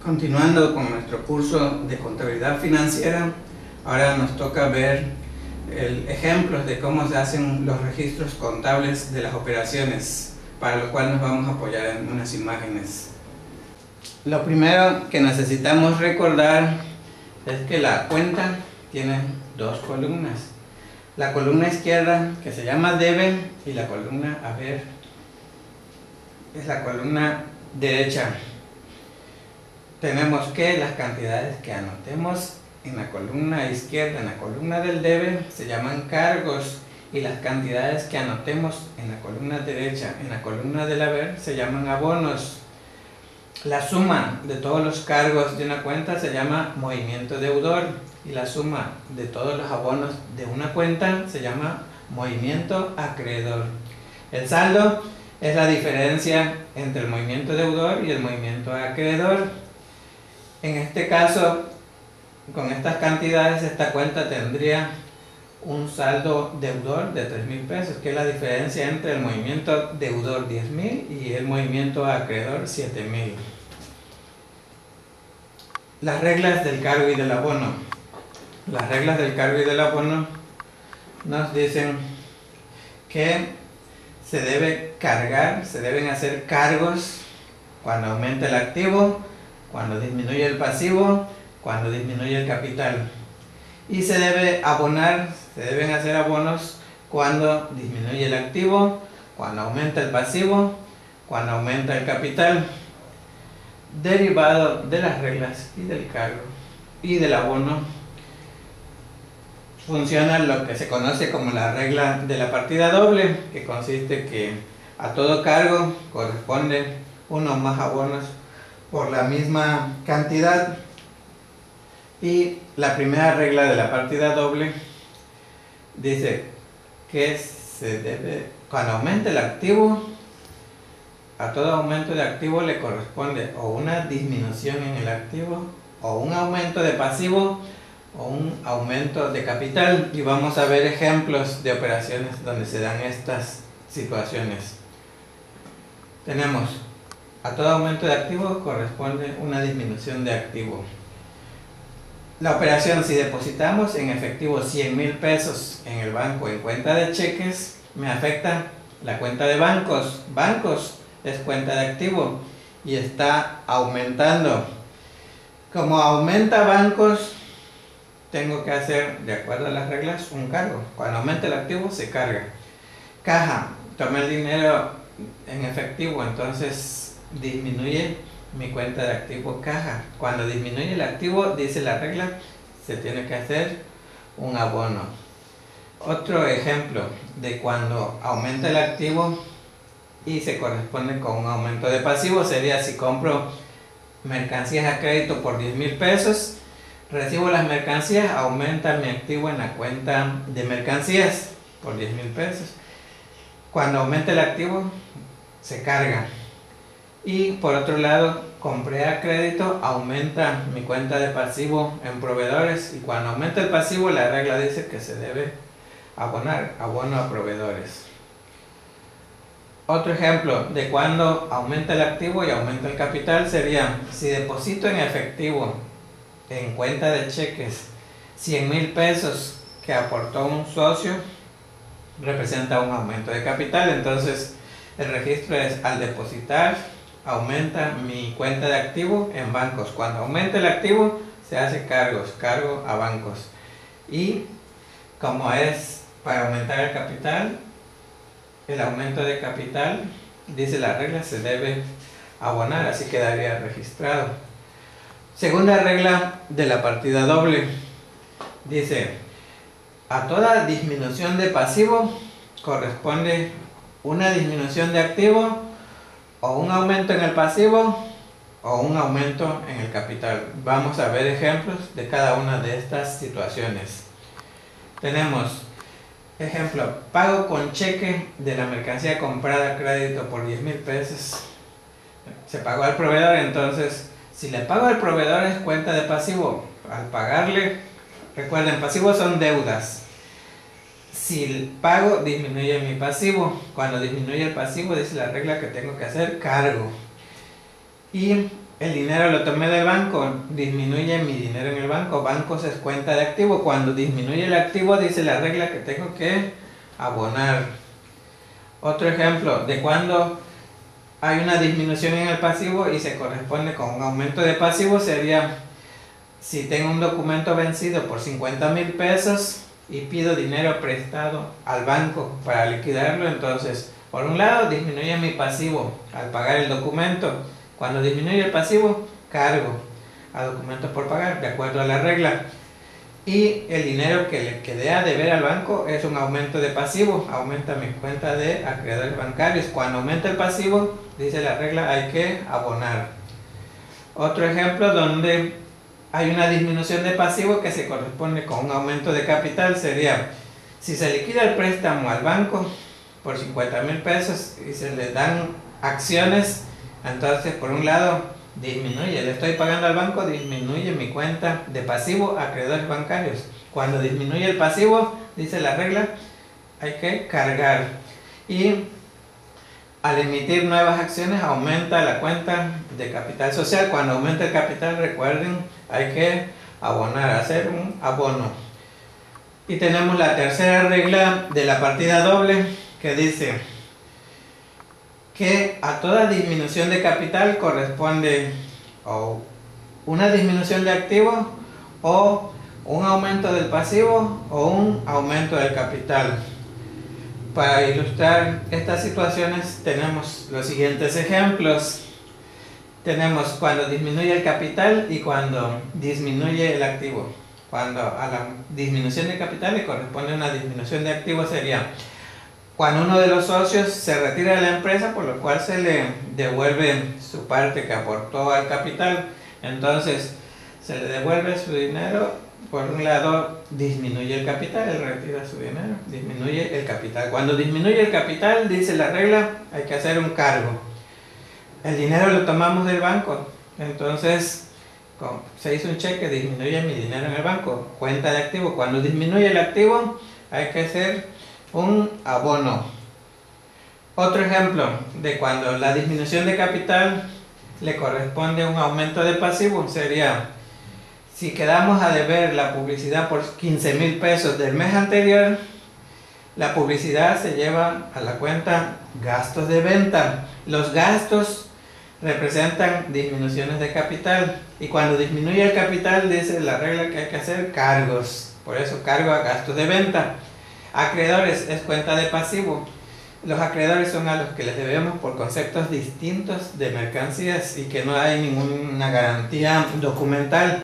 Continuando con nuestro curso de contabilidad financiera, ahora nos toca ver ejemplos de cómo se hacen los registros contables de las operaciones, para lo cual nos vamos a apoyar en unas imágenes. Lo primero que necesitamos recordar es que la cuenta tiene dos columnas. La columna izquierda, que se llama debe, y la columna haber es la columna derecha. Tenemos que las cantidades que anotemos en la columna izquierda, en la columna del debe, se llaman cargos, y las cantidades que anotemos en la columna derecha, en la columna del haber, se llaman abonos. La suma de todos los cargos de una cuenta se llama movimiento deudor, y la suma de todos los abonos de una cuenta se llama movimiento acreedor. El saldo es la diferencia entre el movimiento deudor y el movimiento acreedor. En este caso, con estas cantidades, esta cuenta tendría un saldo deudor de 3,000 pesos, que es la diferencia entre el movimiento deudor 10,000 y el movimiento acreedor 7,000. Las reglas del cargo y del abono. Las reglas del cargo y del abono nos dicen que se debe cargar, se deben hacer cargos cuando aumenta el activo, cuando disminuye el pasivo, cuando disminuye el capital. Y se debe abonar, se deben hacer abonos cuando disminuye el activo, cuando aumenta el pasivo, cuando aumenta el capital. Derivado de las reglas y del cargo y del abono, funciona lo que se conoce como la regla de la partida doble, que consiste que a todo cargo corresponde uno o más abonos por la misma cantidad. Y la primera regla de la partida doble dice que se debe, cuando aumente el activo, a todo aumento de activo le corresponde o una disminución en el activo, o un aumento de pasivo, o un aumento de capital. Y vamos a ver ejemplos de operaciones donde se dan estas situaciones. Tenemos: a todo aumento de activo corresponde una disminución de activo. La operación, si depositamos en efectivo 100,000 pesos en el banco en cuenta de cheques, me afecta la cuenta de bancos. Bancos es cuenta de activo y está aumentando. Como aumenta bancos, tengo que hacer, de acuerdo a las reglas, un cargo. Cuando aumenta el activo, se carga. Caja, tomé el dinero en efectivo, entonces disminuye mi cuenta de activo caja. Cuando disminuye el activo, dice la regla, se tiene que hacer un abono. Otro ejemplo de cuando aumenta el activo y se corresponde con un aumento de pasivo sería si compro mercancías a crédito por 10,000 pesos, recibo las mercancías, aumenta mi activo en la cuenta de mercancías por 10,000 pesos. Cuando aumenta el activo, se carga. Y por otro lado, compré a crédito, aumenta mi cuenta de pasivo en proveedores, y cuando aumenta el pasivo, la regla dice que se debe abonar, abono a proveedores. Otro ejemplo de cuando aumenta el activo y aumenta el capital sería si deposito en efectivo en cuenta de cheques 100,000 pesos que aportó un socio, representa un aumento de capital. Entonces el registro es: al depositar aumenta mi cuenta de activo en bancos. Cuando aumenta el activo se hace cargos, cargo a bancos. Y como es para aumentar el capital, el aumento de capital, dice la regla, se debe abonar, así quedaría registrado. Segunda regla de la partida doble, dice: a toda disminución de pasivo corresponde una disminución de activo, o un aumento en el pasivo, o un aumento en el capital. Vamos a ver ejemplos de cada una de estas situaciones. Tenemos ejemplo: pago con cheque de la mercancía comprada a crédito por 10,000 pesos. Se pagó al proveedor, entonces si le pago al proveedor es cuenta de pasivo. Al pagarle, recuerden, pasivos son deudas. Si el pago disminuye mi pasivo, cuando disminuye el pasivo dice la regla que tengo que hacer cargo. Y el dinero lo tomé del banco, disminuye mi dinero en el banco. Bancos es cuenta de activo. Cuando disminuye el activo, dice la regla que tengo que abonar. Otro ejemplo de cuando hay una disminución en el pasivo y se corresponde con un aumento de pasivo sería si tengo un documento vencido por 50,000 pesos y pido dinero prestado al banco para liquidarlo. Entonces, por un lado disminuye mi pasivo al pagar el documento. Cuando disminuye el pasivo, cargo a documentos por pagar de acuerdo a la regla. Y el dinero que le quedé a deber al banco es un aumento de pasivo, aumenta mi cuenta de acreedores bancarios. Cuando aumenta el pasivo, dice la regla, hay que abonar. Otro ejemplo donde hay una disminución de pasivo que se corresponde con un aumento de capital sería, si se liquida el préstamo al banco por 50,000 pesos y se le dan acciones, entonces por un lado disminuye, le estoy pagando al banco, disminuye mi cuenta de pasivo a acreedores bancarios. Cuando disminuye el pasivo, dice la regla, hay que cargar. Y al emitir nuevas acciones aumenta la cuenta de capital social. Cuando aumenta el capital, recuerden, hay que abonar, hacer un abono. Y tenemos la tercera regla de la partida doble que dice que a toda disminución de capital corresponde o una disminución de activo o un aumento del pasivo o un aumento del capital. Para ilustrar estas situaciones tenemos los siguientes ejemplos. Tenemos cuando disminuye el capital y cuando disminuye el activo. Cuando a la disminución de capital le corresponde una disminución de activo sería cuando uno de los socios se retira de la empresa, por lo cual se le devuelve su parte que aportó al capital. Entonces se le devuelve su dinero. Por un lado disminuye el capital, él retira su dinero, disminuye el capital. Cuando disminuye el capital, dice la regla, hay que hacer un cargo. El dinero lo tomamos del banco, entonces se hizo un cheque, disminuye mi dinero en el banco, cuenta de activo. Cuando disminuye el activo, hay que hacer un abono. Otro ejemplo de cuando la disminución de capital le corresponde un aumento de pasivo sería si quedamos a deber la publicidad por 15,000 pesos del mes anterior, la publicidad se lleva a la cuenta gastos de venta. Los gastos representan disminuciones de capital y cuando disminuye el capital dice la regla que hay que hacer cargos. Por eso cargo a gastos de venta. Acreedores es cuenta de pasivo. Los acreedores son a los que les debemos por conceptos distintos de mercancías y que no hay ninguna garantía documental.